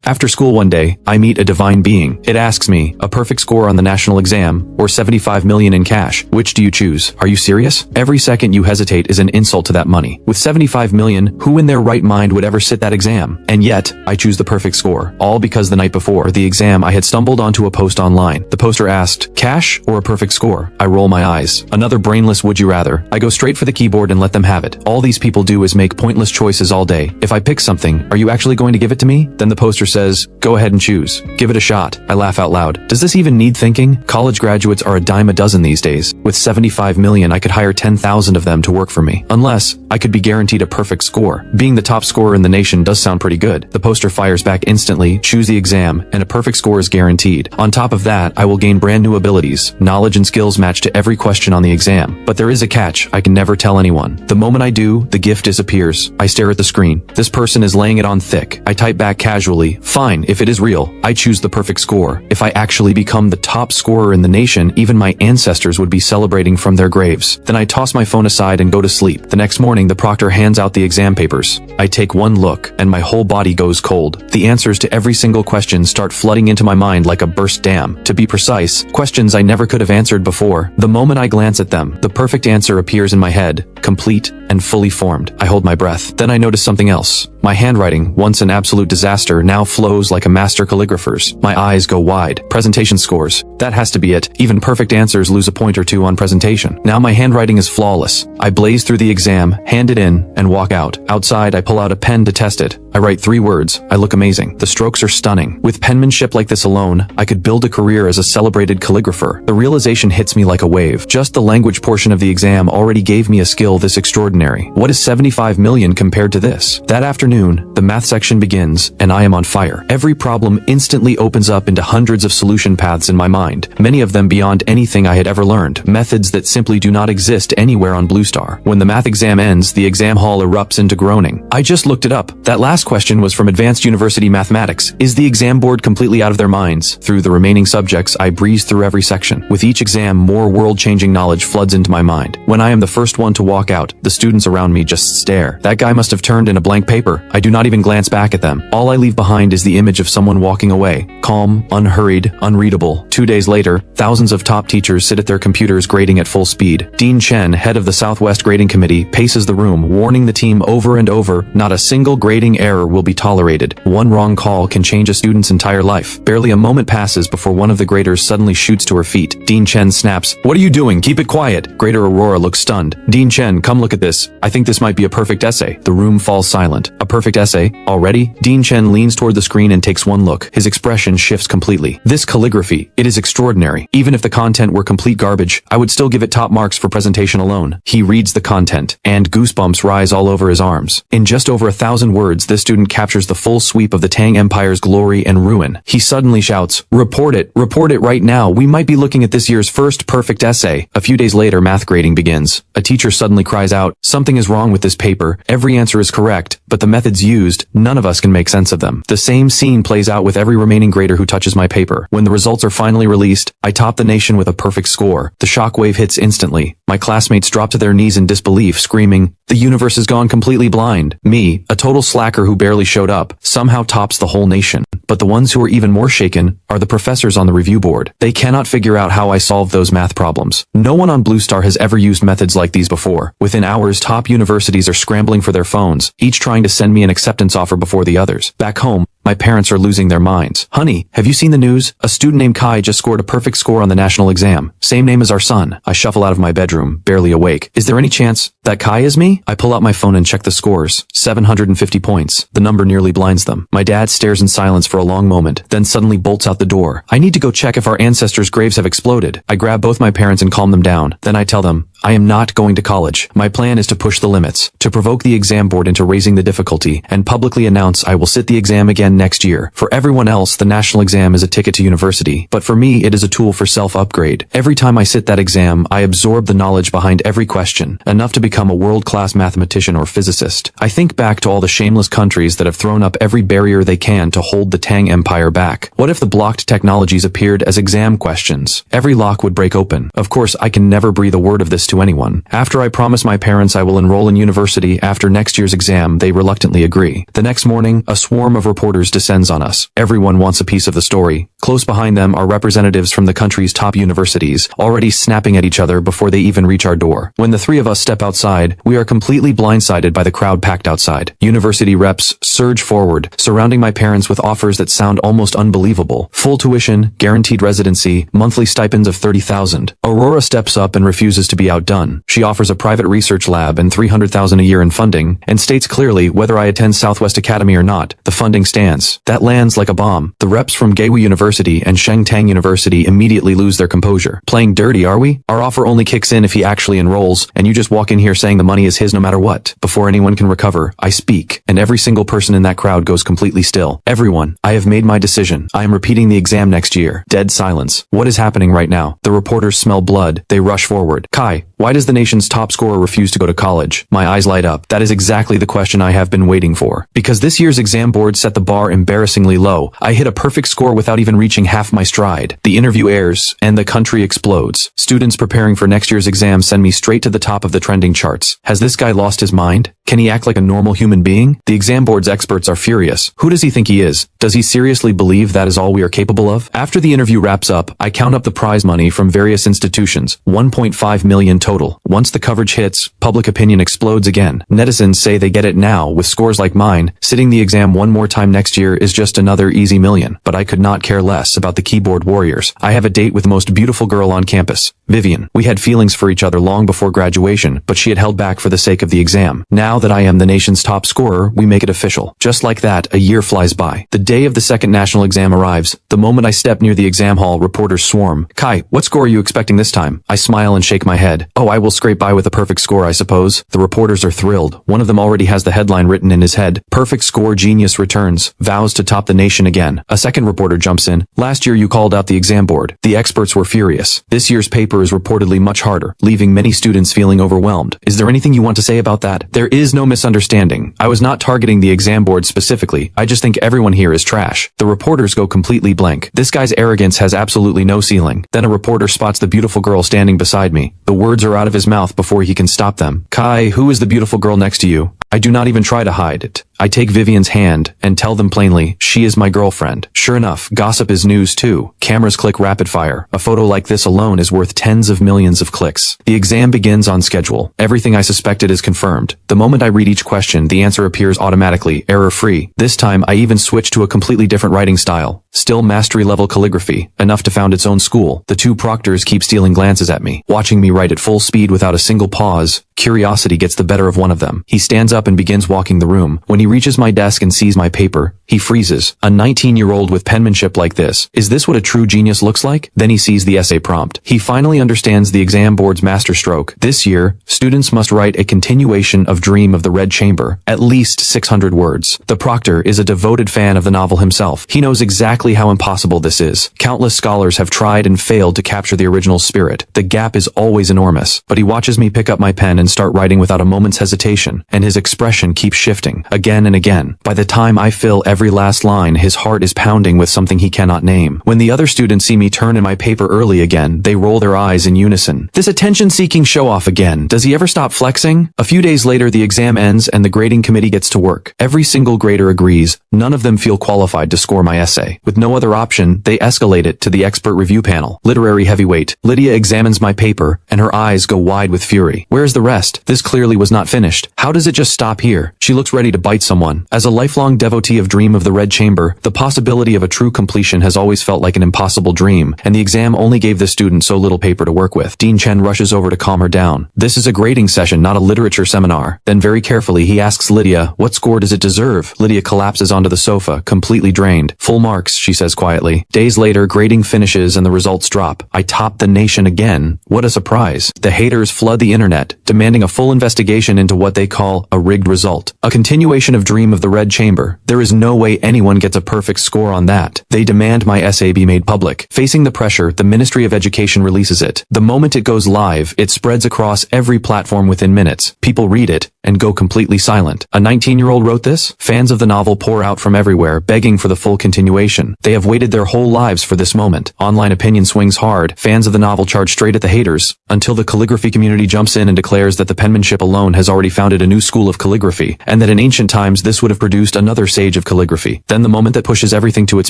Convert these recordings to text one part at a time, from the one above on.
After school one day, I meet a divine being. It asks me, a perfect score on the national exam, or 75 million in cash. Which do you choose? Are you serious? Every second you hesitate is an insult to that money. With 75 million, who in their right mind would ever sit that exam? And yet, I choose the perfect score. All because the night before the exam I had stumbled onto a post online. The poster asked, cash or a perfect score? I roll my eyes. Another brainless would you rather. I go straight for the keyboard and let them have it. All these people do is make pointless choices all day. If I pick something, are you actually going to give it to me? Then the poster says, go ahead and choose. Give it a shot. I laugh out loud. Does this even need thinking? College graduates are a dime a dozen these days. With 75 million, I could hire 10,000 of them to work for me. Unless, I could be guaranteed a perfect score. Being the top scorer in the nation does sound pretty good. The poster fires back instantly, choose the exam, and a perfect score is guaranteed. On top of that, I will gain brand new abilities, knowledge and skills match to every question on the exam. But there is a catch, I can never tell anyone. The moment I do, the gift disappears. I stare at the screen. This person is laying it on thick. I type back casually, fine, if it is real, I choose the perfect score. If I actually become the top scorer in the nation, even my ancestors would be celebrating from their graves. Then I toss my phone aside and go to sleep. The next morning, the proctor hands out the exam papers. I take one look, and my whole body goes cold. The answers to every single question start flooding into my mind like a burst dam. To be precise, questions I never could have answered before. The moment I glance at them, the perfect answer appears in my head, complete and fully formed. I hold my breath. Then I notice something else. My handwriting, once an absolute disaster, now flows like a master calligrapher's. My eyes go wide. Presentation scores. That has to be it. Even perfect answers lose a point or two on presentation. Now my handwriting is flawless. I blaze through the exam, hand it in, and walk out. Outside, I pull out a pen to test it. I write 3 words. I look amazing. The strokes are stunning. With penmanship like this alone, I could build a career as a celebrated calligrapher. The realization hits me like a wave. Just the language portion of the exam already gave me a skill this extraordinary. What is 75 million compared to this? That afternoon, the math section begins, and I am on fire. Every problem instantly opens up into hundreds of solution paths in my mind, many of them beyond anything I had ever learned, methods that simply do not exist anywhere on Bluestar. When the math exam ends, the exam hall erupts into groaning. I just looked it up. That last question was from Advanced University Mathematics. Is the exam board completely out of their minds? Through the remaining subjects, I breeze through every section. With each exam, more world-changing knowledge floods into my mind. When I am the first one to walk out, the students around me just stare. That guy must have turned in a blank paper. I do not even glance back at them. All I leave behind is the image of someone walking away, calm, unhurried, unreadable. 2 days later, thousands of top teachers sit at their computers grading at full speed. Dean Chen, head of the Southwest Grading Committee, paces the room, warning the team over and over, not a single grading error will be tolerated. One wrong call can change a student's entire life. Barely a moment passes before one of the graders suddenly shoots to her feet. Dean Chen snaps, "What are you doing? Keep it quiet." Grader Aurora looks stunned. "Dean Chen, come look at this. I think this might be a perfect essay." The room falls silent. A perfect essay? Already? Dean Chen leans toward the screen and takes one look. His expression shifts completely. This calligraphy, it is extraordinary. Even if the content were complete garbage, I would still give it top marks for presentation alone. He reads the content, and goosebumps rise all over his arms. In just over 1,000 words, this student captures the full sweep of the Tang Empire's glory and ruin. He suddenly shouts, report it right now. We might be looking at this year's first perfect essay." A few days later, math grading begins. A teacher suddenly cries out, "Something is wrong with this paper. Every answer is correct, but the methods used, none of us can make sense of them." The same scene plays out with every remaining grader who touches my paper. When the results are finally released, I top the nation with a perfect score. The shockwave hits instantly. My classmates drop to their knees in disbelief, screaming, "The universe has gone completely blind." Me, a total slacker who barely showed up, somehow tops the whole nation. But the ones who are even more shaken are the professors on the review board. They cannot figure out how I solved those math problems. No one on Bluestar has ever used methods like these before. Within hours, top universities are scrambling for their phones, each trying to send me an acceptance offer before the others. Back home, my parents are losing their minds. "Honey, have you seen the news? A student named Kai just scored a perfect score on the national exam. Same name as our son." I shuffle out of my bedroom, barely awake. "Is there any chance that Kai is me?" I pull out my phone and check the scores. 750 points. The number nearly blinds them. My dad stares in silence for a long moment, then suddenly bolts out the door. "I need to go check if our ancestors' graves have exploded." I grab both my parents and calm them down. Then I tell them, I am not going to college. My plan is to push the limits, to provoke the exam board into raising the difficulty, and publicly announce I will sit the exam again next year. For everyone else, the national exam is a ticket to university, but for me it is a tool for self-upgrade. Every time I sit that exam, I absorb the knowledge behind every question, enough to become a world-class mathematician or physicist. I think back to all the shameless countries that have thrown up every barrier they can to hold the Tang Empire back. What if the blocked technologies appeared as exam questions? Every lock would break open. Of course, I can never breathe a word of this to anyone. After I promise my parents I will enroll in university after next year's exam, they reluctantly agree. The next morning, a swarm of reporters curse descends on us. Everyone wants a piece of the story. Close behind them are representatives from the country's top universities, already snapping at each other before they even reach our door. When the three of us step outside, we are completely blindsided by the crowd packed outside. University reps surge forward, surrounding my parents with offers that sound almost unbelievable. Full tuition, guaranteed residency, monthly stipends of $30,000. Aurora steps up and refuses to be outdone. She offers a private research lab and $300,000 a year in funding, and states clearly whether I attend Southwest Academy or not, the funding stands. That lands like a bomb. The reps from Gaewoo University and Shengtang University immediately lose their composure. Playing dirty, are we? Our offer only kicks in if he actually enrolls, and you just walk in here saying the money is his no matter what. Before anyone can recover, I speak, and every single person in that crowd goes completely still. Everyone, I have made my decision. I am repeating the exam next year. Dead silence. What is happening right now? The reporters smell blood. They rush forward. Kai, why does the nation's top scorer refuse to go to college? My eyes light up. That is exactly the question I have been waiting for. Because this year's exam board set the bar embarrassingly low. I hit a perfect score without even reaching half my stride. The interview airs, and the country explodes. Students preparing for next year's exam send me straight to the top of the trending charts. Has this guy lost his mind? Can he act like a normal human being? The exam board's experts are furious. Who does he think he is? Does he seriously believe that is all we are capable of? After the interview wraps up, I count up the prize money from various institutions, 1.5 million total. Once the coverage hits, public opinion explodes again. Netizens say they get it now. With scores like mine, sitting the exam one more time next year is just another easy million. But I could not care less about the keyboard warriors. I have a date with the most beautiful girl on campus, Vivian. We had feelings for each other long before graduation, but she had held back for the sake of the exam. Now that I am the nation's top scorer, we make it official. Just like that, a year flies by. The day of the second national exam arrives. The moment I step near the exam hall, reporters swarm. Kai, what score are you expecting this time? I smile and shake my head. Oh, I will scrape by with a perfect score, I suppose. The reporters are thrilled. One of them already has the headline written in his head. Perfect score genius returns. Vows to top the nation again. A second reporter jumps in. Last year you called out the exam board. The experts were furious. This year's paper is reportedly much harder, leaving many students feeling overwhelmed. Is there anything you want to say about that? There is no misunderstanding. I was not targeting the exam board specifically. I just think everyone here is trash. The reporters go completely blank. This guy's arrogance has absolutely no ceiling. Then a reporter spots the beautiful girl standing beside me. The words are out of his mouth before he can stop them. Kai, who is the beautiful girl next to you? I do not even try to hide it. I take Vivian's hand and tell them plainly, she is my girlfriend. Sure enough, gossip is news too. Cameras click rapid fire. A photo like this alone is worth tens of millions of clicks. The exam begins on schedule. Everything I suspected is confirmed. The moment I read each question, the answer appears automatically, error-free. This time, I even switch to a completely different writing style. Still mastery-level calligraphy, enough to found its own school. The two proctors keep stealing glances at me, watching me write at full speed without a single pause. Curiosity gets the better of one of them. He stands up and begins walking the room. When he reaches my desk and sees my paper, he freezes. A 19-year-old with penmanship like this. Is this what a true genius looks like? Then he sees the essay prompt. He finally understands the exam board's masterstroke. This year, students must write a continuation of Dream of the Red Chamber, at least 600 words. The proctor is a devoted fan of the novel himself. He knows exactly how impossible this is. Countless scholars have tried and failed to capture the original spirit. The gap is always enormous. But he watches me pick up my pen and start writing without a moment's hesitation, and his expression keeps shifting, again and again. By the time I fill every last line, his heart is pounding with something he cannot name. When the other students see me turn in my paper early again, they roll their eyes in unison. This attention-seeking show-off again. Does he ever stop flexing? A few days later, the exam ends and the grading committee gets to work. Every single grader agrees. None of them feel qualified to score my essay. With no other option, they escalate it to the expert review panel. Literary heavyweight Lydia examines my paper, and her eyes go wide with fury. Where's the rest? This clearly was not finished. How does it just stop here? She looks ready to bite someone. As a lifelong devotee of Dream of the Red Chamber, the possibility of a true completion has always felt like an impossible dream, and the exam only gave the student so little paper to work with. Dean Chen rushes over to calm her down. This is a grading session, not a literature seminar. Then very carefully, he asks Lydia, what score does it deserve? Lydia collapses onto the sofa, completely drained. Full marks, she says quietly. Days later, grading finishes and the results drop. I top the nation again. What a surprise. The haters flood the internet, demanding a full investigation into what they call a rigged result. A continuation of Dream of the Red Chamber. There is no way anyone gets a perfect score on that. They demand my essay be made public. Facing the pressure, the Ministry of Education releases it. The moment it goes live, it spreads across every platform within minutes. People read it, and go completely silent. A 19-year-old wrote this? Fans of the novel pour out from everywhere, begging for the full continuation. They have waited their whole lives for this moment. Online opinion swings hard. Fans of the novel charge straight at the haters, until the calligraphy community jumps in and declares that the penmanship alone has already founded a new school of calligraphy, and that in ancient times this would have produced another sage of calligraphy. Then the moment that pushes everything to its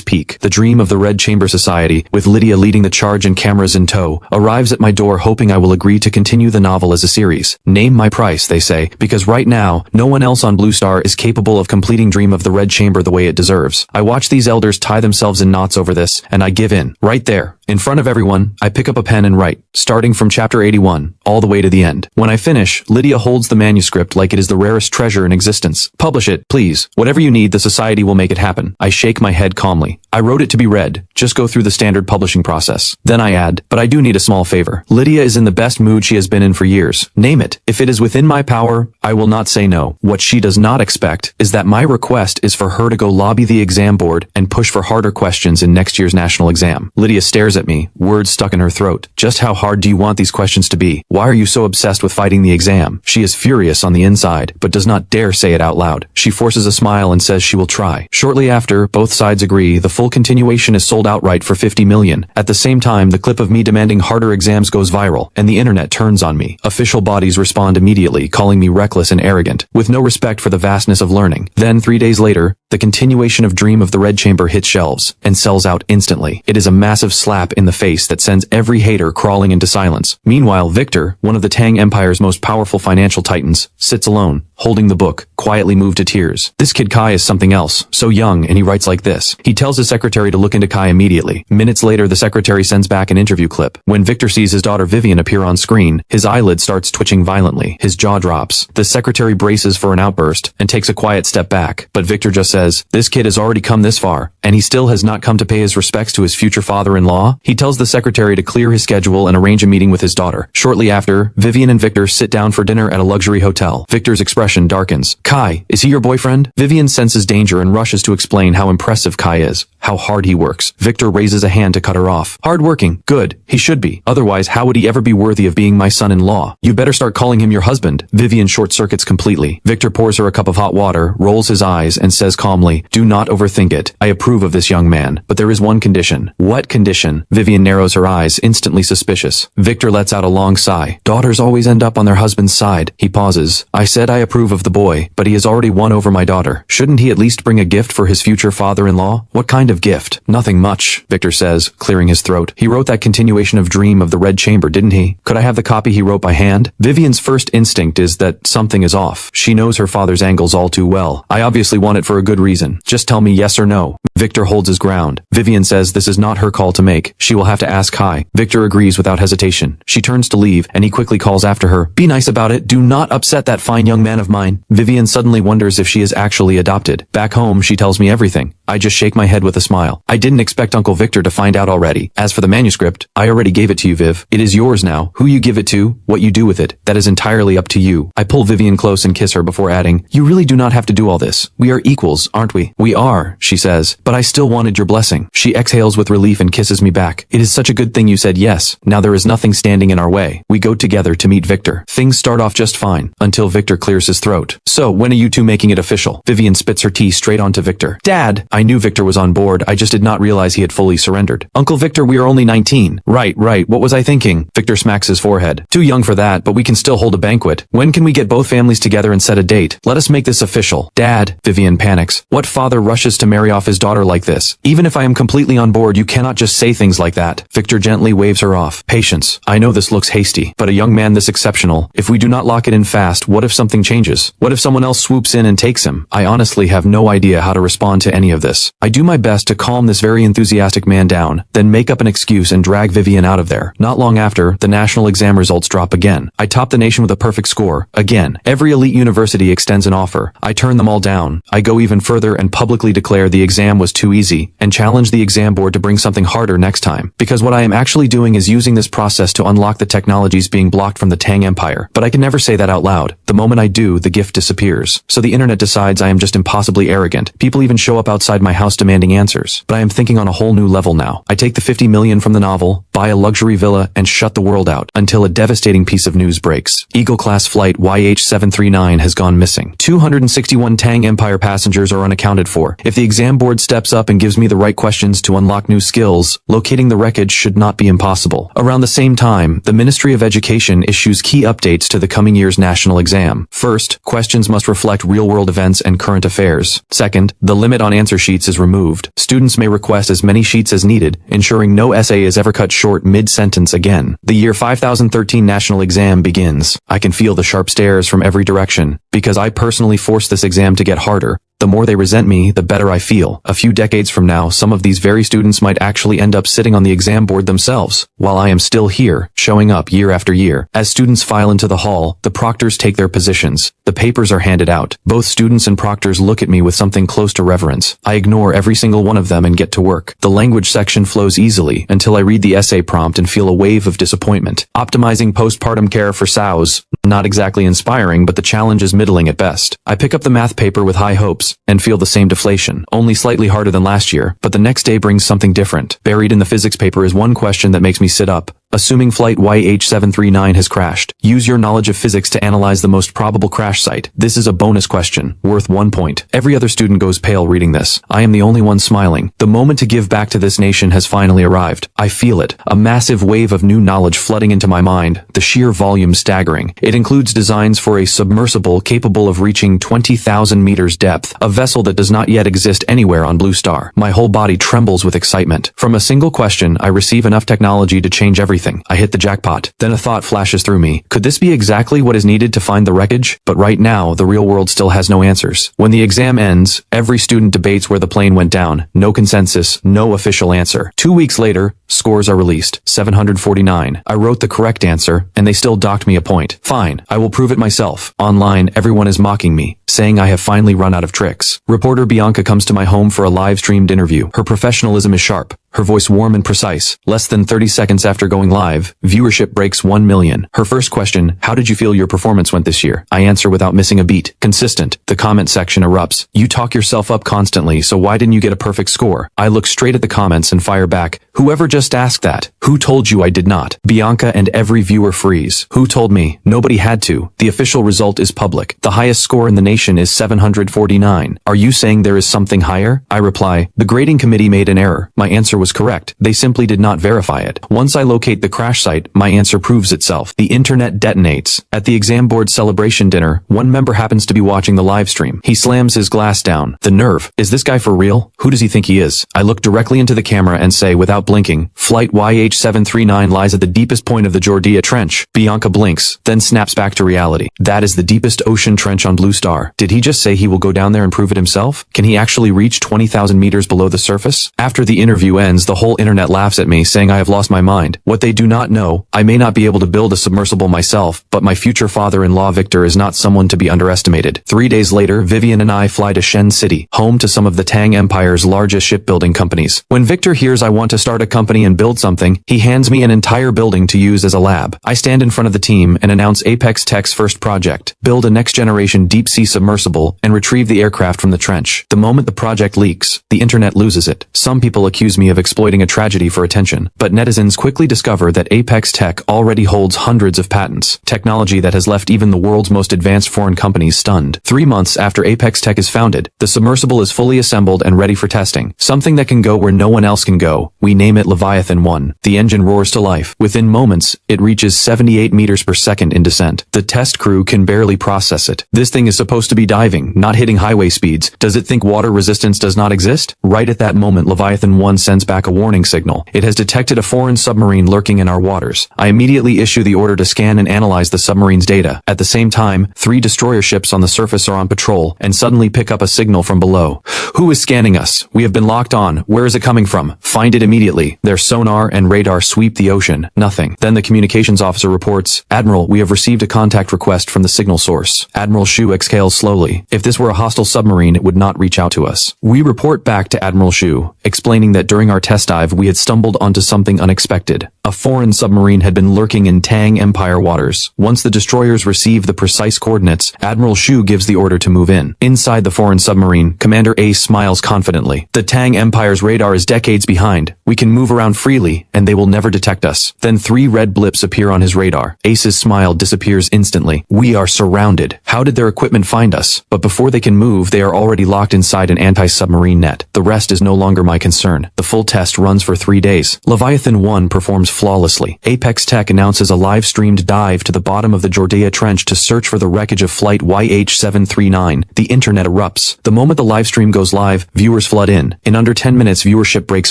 peak, the dream of the Red Chamber Society, with Lydia leading the charge and cameras in tow, arrives at my door hoping I will agree to continue the novel as a series. Name my price, they say, because right now, no one else on Blue Star is capable of completing Dream of the Red Chamber the way it deserves. I watch these elders tie themselves in knots over this, and I give in. Right there, in front of everyone, I pick up a pen and write, starting from chapter 81, all the way to the end. When I finish, Lydia holds the manuscript like it is the rarest treasure in existence. Publish it, please. Whatever you need, the society will make it happen. I shake my head calmly. I wrote it to be read. Just go through the standard publishing process. Then I add, but I do need a small favor. Lydia is in the best mood she has been in for years. Name it. If it is within my power, I will not say no. What she does not expect is that my request is for her to go lobby the exam board and push for harder questions in next year's national exam. Lydia stares at me, words stuck in her throat. Just how hard do you want these questions to be? Why are you so obsessed with fighting the exam? She is furious on the inside, but does not dare say it out loud. She forces a smile and says she will try. Shortly after, both sides agree the full continuation is sold outright for $50 million. At the same time, the clip of me demanding harder exams goes viral, and the internet turns on me. Official bodies respond immediately, calling me reckless and arrogant, with no respect for the vastness of learning. Then, 3 days later, the continuation of Dream of the Red Chamber hits shelves, and sells out instantly. It is a massive slap in the face that sends every hater crawling into silence. Meanwhile, Victor, one of the Tang Empire's most powerful financial titans, sits alone, holding the book, quietly moved to tears. This kid Kai is something else, so young, and he writes like this. He tells his secretary to look into Kai immediately. Minutes later, the secretary sends back an interview clip. When Victor sees his daughter Vivian appear on screen, his eyelid starts twitching violently. His jaw drops. The secretary braces for an outburst, and takes a quiet step back. But Victor just says, this kid has already come this far, and he still has not come to pay his respects to his future father-in-law? He tells the secretary to clear his schedule and arrange a meeting with his daughter. Shortly after, Vivian and Victor sit down for dinner at a luxury hotel. Victor's expression darkens. Kai, is he your boyfriend? Vivian senses danger and rushes to explain how impressive Kai is, how hard he works. Victor raises a hand to cut her off. Hard-working. Good. He should be. Otherwise, how would he ever be worthy of being my son-in-law? You better start calling him your husband. Vivian short-circuits completely. Victor pours her a cup of hot water, rolls his eyes, and says calmly, do not overthink it. I approve of this young man, but there is one condition. What condition? Vivian narrows her eyes, instantly suspicious. Victor lets out a long sigh. Daughters always end up on their husband's side. He pauses. I said I approve of the boy, but he has already won over my daughter. Shouldn't he at least bring a gift for his future father-in-law? What kind of gift? Nothing much, Victor says, clearing his throat. He wrote that continuation of Dream of the Red Chamber, didn't he? Could I have the copy he wrote by hand? Vivian's first instinct is that something is off. She knows her father's angles all too well. I obviously want it for a good reason. Just tell me yes or no. Victor holds his ground. Vivian says this is not her call to make. She will have to ask Kai. Victor agrees without hesitation. She turns to leave, and he quickly calls after her. Be nice about it. Do not upset that fine young man of mine. Vivian suddenly wonders if she is actually adopted. Back home, she tells me everything. I just shake my head with a smile. I didn't expect Uncle Victor to find out already. As for the manuscript, I already gave it to you, Viv. It is yours now. Who you give it to, what you do with it, that is entirely up to you. I pull Vivian close and kiss her before adding, you really do not have to do all this. We are equals, aren't we? We are, she says, but I still wanted your blessing. She exhales with relief and kisses me back. It is such a good thing you said yes. Now there is nothing standing in our way. We go together to meet Victor. Things start off just fine, until Victor clears his throat. So, when are you two making it official? Vivian spits her tea straight onto Victor. Dad! I knew Victor was on board, I just did not realize he had fully surrendered. Uncle Victor, we are only 19. Right, what was I thinking? Victor smacks his forehead. Too young for that, but we can still hold a banquet. When can we get both families together and set a date? Let us make this official. Dad! Vivian panics. What father rushes to marry off his daughter like this? Even if I am completely on board, you cannot just say things like that. Victor gently waves her off. Patience. I know this looks hasty, but a young man this exceptional, if we do not lock it in fast, what if something changes? What if someone else swoops in and takes him? I honestly have no idea how to respond to any of this. I do my best to calm this very enthusiastic man down, then make up an excuse and drag Vivian out of there. Not long after, the national exam results drop again. I top the nation with a perfect score. Again. Every elite university extends an offer. I turn them all down. I go even further and publicly declare the exam was too easy, and challenge the exam board to bring something harder next time. Because what I am actually doing is using this process to unlock the technologies being blocked from the Tang Empire. But I can never say that out loud. The moment I do, the gift disappears. So the internet decides I am just impossibly arrogant. People even show up outside my house demanding answers. answers. But I am thinking on a whole new level now. I take the 50 million from the novel, buy a luxury villa, and shut the world out until a devastating piece of news breaks. Eagle-class flight YH739 has gone missing. 261 Tang Empire passengers are unaccounted for. If the exam board steps up and gives me the right questions to unlock new skills, locating the wreckage should not be impossible. Around the same time, the Ministry of Education issues key updates to the coming year's national exam. First, questions must reflect real-world events and current affairs. Second, the limit on answer sheets is removed. Students may request as many sheets as needed, ensuring no essay is ever cut short mid-sentence again. The year 5013 national exam begins. I can feel the sharp stares from every direction. Because I personally forced this exam to get harder, the more they resent me, the better I feel. A few decades from now, some of these very students might actually end up sitting on the exam board themselves, while I am still here, showing up year after year. As students file into the hall, the proctors take their positions. The papers are handed out. Both students and proctors look at me with something close to reverence. I ignore every single one of them and get to work. The language section flows easily until I read the essay prompt and feel a wave of disappointment. Optimizing postpartum care for sows. Not exactly inspiring, but the challenge is middling at best. I pick up the math paper with high hopes and feel the same deflation, only slightly harder than last year, but the next day brings something different. Buried in the physics paper is one question that makes me sit up. Assuming flight YH739 has crashed, use your knowledge of physics to analyze the most probable crash site. This is a bonus question, worth 1 point. Every other student goes pale reading this. I am the only one smiling. The moment to give back to this nation has finally arrived. I feel it. A massive wave of new knowledge flooding into my mind, the sheer volume staggering. It includes designs for a submersible capable of reaching 20,000 meters depth, a vessel that does not yet exist anywhere on Blue Star. My whole body trembles with excitement. From a single question, I receive enough technology to change everything. I hit the jackpot. Then a thought flashes through me. Could this be exactly what is needed to find the wreckage? But right now, the real world still has no answers. When the exam ends, every student debates where the plane went down. No consensus, no official answer. 2 weeks later, scores are released. 749. I wrote the correct answer, and they still docked me a point. Fine, I will prove it myself. Online, everyone is mocking me, saying I have finally run out of tricks. Reporter Bianca comes to my home for a live-streamed interview. Her professionalism is sharp. Her voice warm and precise. Less than 30 seconds after going live, viewership breaks 1 million. Her first question, how did you feel your performance went this year? I answer without missing a beat. Consistent. The comment section erupts. You talk yourself up constantly, so why didn't you get a perfect score? I look straight at the comments and fire back. Whoever just asked that? Who told you I did not? Bianca and every viewer freeze. Who told me? Nobody had to. The official result is public. The highest score in the nation is 749. Are you saying there is something higher? I reply, the grading committee made an error. My answer was correct. They simply did not verify it. Once I locate the crash site, my answer proves itself. The internet detonates. At the exam board celebration dinner, one member happens to be watching the live stream. He slams his glass down. The nerve. Is this guy for real? Who does he think he is? I look directly into the camera and say without blinking, flight YH739 lies at the deepest point of the Jordia Trench. Bianca blinks, then snaps back to reality. That is the deepest ocean trench on Blue Star. Did he just say he will go down there and prove it himself? Can he actually reach 20,000 meters below the surface? After the interview ends, the whole internet laughs at me, saying I have lost my mind. What they do not know, I may not be able to build a submersible myself, but my future father-in-law Victor is not someone to be underestimated. 3 days later, Vivian and I fly to Shen City, home to some of the Tang Empire's largest shipbuilding companies. When Victor hears I want to start a company and build something, he hands me an entire building to use as a lab. I stand in front of the team and announce Apex Tech's first project, build a next-generation deep-sea submersible and retrieve the aircraft from the trench. The moment the project leaks, the internet loses it. Some people accuse me of exploiting a tragedy for attention, but netizens quickly discover that Apex Tech already holds hundreds of patents, technology that has left even the world's most advanced foreign companies stunned. 3 months after Apex Tech is founded, the submersible is fully assembled and ready for testing. Something that can go where no one else can go. We name it Leviathan 1. The engine roars to life. Within moments, it reaches 78 meters per second in descent. The test crew can barely process it. This thing is supposed to be diving, not hitting highway speeds. Does it think water resistance does not exist? Right at that moment, Leviathan 1 sends back a warning signal. It has detected a foreign submarine lurking in our waters. I immediately issue the order to scan and analyze the submarine's data. At the same time, 3 destroyer ships on the surface are on patrol and suddenly pick up a signal from below. Who is scanning us? We have been locked on. Where is it coming from? Find it immediately. Immediately, their sonar and radar sweep the ocean. Nothing. Then the communications officer reports, "Admiral, we have received a contact request from the signal source." Admiral Shu exhales slowly. If this were a hostile submarine, it would not reach out to us. We report back to Admiral Shu, explaining that during our test dive we had stumbled onto something unexpected. A foreign submarine had been lurking in Tang Empire waters. Once the destroyers receive the precise coordinates, Admiral Shu gives the order to move in. Inside the foreign submarine, Commander Ace smiles confidently. The Tang Empire's radar is decades behind. We can move around freely, and they will never detect us. Then 3 red blips appear on his radar. Ace's smile disappears instantly. We are surrounded. How did their equipment find us? But before they can move, they are already locked inside an anti-submarine net. The rest is no longer my concern. The full test runs for 3 days. Leviathan 1 performs flawlessly. Apex Tech announces a live-streamed dive to the bottom of the Jordea Trench to search for the wreckage of Flight YH739. The internet erupts. The moment the livestream goes live, viewers flood in. In under 10 minutes, viewership breaks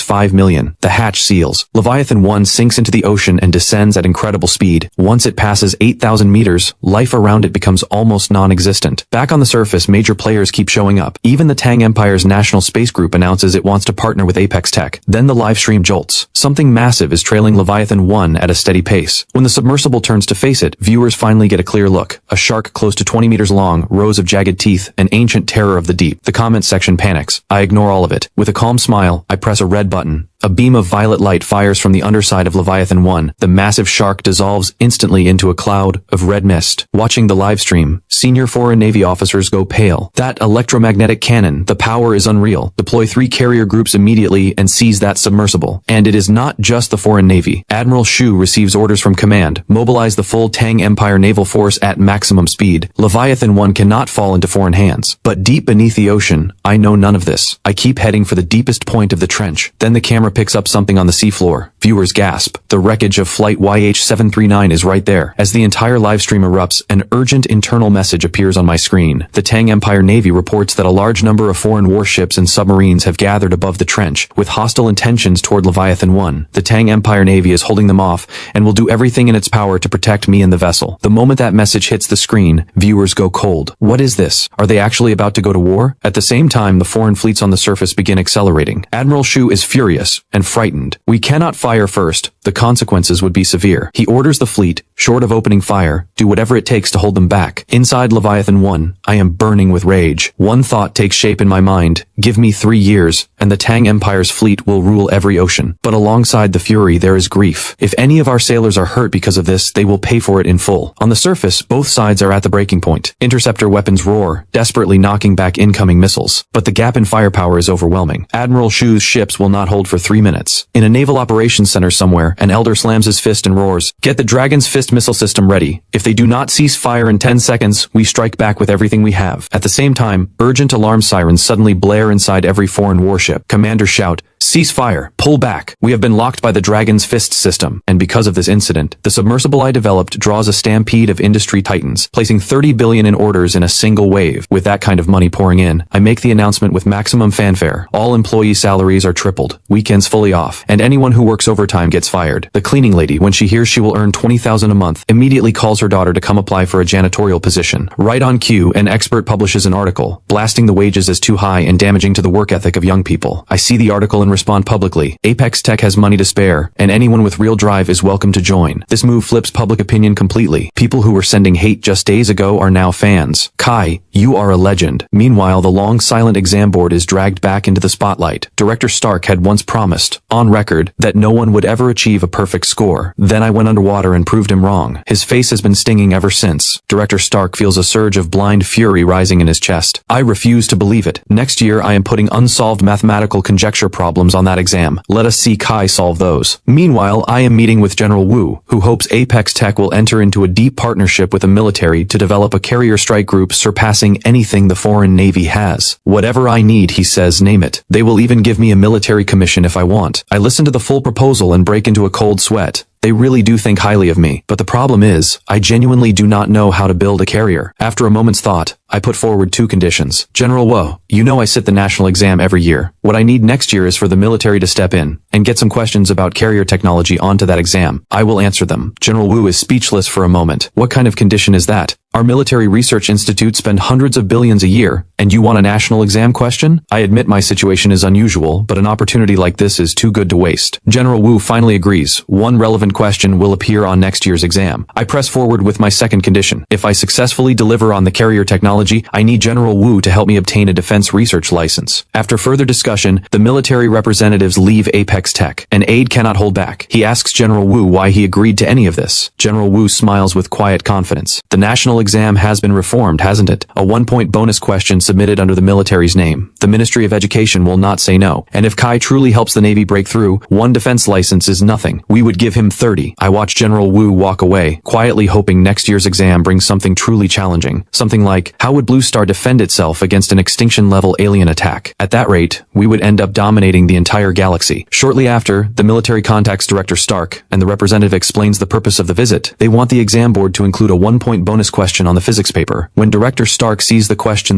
5 million. The hatch seals. Leviathan 1 sinks into the ocean and descends at incredible speed. Once it passes 8,000 meters, life around it becomes almost non-existent. Back on the surface, major players keep showing up. Even the Tang Empire's National Space Group announces it wants to partner with Apex Tech. Then the livestream jolts. Something massive is trailing Leviathan 1 at a steady pace. When the submersible turns to face it, viewers finally get a clear look. A shark close to 20 meters long, rows of jagged teeth, an ancient terror of the deep. The comment section panics. I ignore all of it. With a calm smile, I press a red button. A beam of violet light fires from the underside of Leviathan 1. The massive shark dissolves instantly into a cloud of red mist. Watching the livestream, senior foreign Navy officers go pale. That electromagnetic cannon, the power is unreal. Deploy 3 carrier groups immediately and seize that submersible. And it is not just the foreign Navy. Admiral Shu receives orders from command. Mobilize the full Tang Empire naval force at maximum speed. Leviathan 1 cannot fall into foreign hands. But deep beneath the ocean, I know none of this. I keep heading for the deepest point of the trench. Then the camera picks up something on the seafloor. Viewers gasp. The wreckage of Flight YH739 is right there. As the entire livestream erupts, an urgent internal message appears on my screen. The Tang Empire Navy reports that a large number of foreign warships and submarines have gathered above the trench, with hostile intentions toward Leviathan 1. The Tang Empire Navy is holding them off, and will do everything in its power to protect me and the vessel. The moment that message hits the screen, viewers go cold. What is this? Are they actually about to go to war? At the same time, the foreign fleets on the surface begin accelerating. Admiral Shu is furious and frightened. We cannot fire first. The consequences would be severe. He orders the fleet, short of opening fire, do whatever it takes to hold them back. Inside Leviathan 1, I am burning with rage. One thought takes shape in my mind. Give me 3 years, and the Tang Empire's fleet will rule every ocean. But alongside the fury, there is grief. If any of our sailors are hurt because of this, they will pay for it in full. On the surface, both sides are at the breaking point. Interceptor weapons roar, desperately knocking back incoming missiles. But the gap in firepower is overwhelming. Admiral Shu's ships will not hold for 3 minutes. In a naval operations center somewhere, an elder slams his fist and roars, "Get the Dragon's Fist missile system ready. If they do not cease fire in 10 seconds, we strike back with everything we have." At the same time, urgent alarm sirens suddenly blare inside every foreign warship. Commanders shout, "Cease fire! Pull back! We have been locked by the Dragon's Fist system." And because of this incident, the submersible I developed draws a stampede of industry titans, placing 30 billion in orders in a single wave. With that kind of money pouring in, I make the announcement with maximum fanfare. All employee salaries are tripled, weekends fully off, and anyone who works overtime gets fired. The cleaning lady, when she hears she will earn 20,000 a month, immediately calls her daughter to come apply for a janitorial position. Right on cue, an expert publishes an article, blasting the wages as too high and damaging to the work ethic of young people. I see the article and respond publicly. Apex Tech has money to spare, and anyone with real drive is welcome to join. This move flips public opinion completely. People who were sending hate just days ago are now fans. Kai, you are a legend. Meanwhile, the long silent exam board is dragged back into the spotlight. Director Stark had once promised, on record, that no one would ever achieve a perfect score. Then I went underwater and proved him wrong. His face has been stinging ever since. Director Stark feels a surge of blind fury rising in his chest. I refuse to believe it. Next year I am putting unsolved mathematical conjecture problems on that exam. Let us see Kai solve those. Meanwhile, I am meeting with General Wu, who hopes Apex Tech will enter into a deep partnership with the military to develop a carrier strike group surpassing anything the foreign navy has. Whatever I need, he says, name it. They will even give me a military commission if I want. I listen to the full proposal and break into a cold sweat. They really do think highly of me. But the problem is, I genuinely do not know how to build a carrier. After a moment's thought, I put forward 2 conditions. General Wu, you know I sit the national exam every year. What I need next year is for the military to step in and get some questions about carrier technology onto that exam. I will answer them. General Wu is speechless for a moment. What kind of condition is that? Our military research institutes spend hundreds of billions a year, and you want a national exam question? I admit my situation is unusual, but an opportunity like this is too good to waste. General Wu finally agrees. One relevant question will appear on next year's exam. I press forward with my second condition. If I successfully deliver on the carrier technology, I need General Wu to help me obtain a defense research license. After further discussion, the military representatives leave Apex Tech. An aide cannot hold back. He asks General Wu why he agreed to any of this. General Wu smiles with quiet confidence. The national exam has been reformed, hasn't it? A 1-point bonus question submitted under the military's name. The Ministry of Education will not say no. And if Kai truly helps the Navy break through, 1 defense license is nothing. We would give him 30. I watch General Wu walk away, quietly hoping next year's exam brings something truly challenging. Something like, how would Blue Star defend itself against an extinction-level alien attack? At that rate, we would end up dominating the entire galaxy. Shortly after, the military contacts Director Stark, and the representative explains the purpose of the visit. They want the exam board to include a 1-point bonus question on the physics paper. When Director Stark sees the question,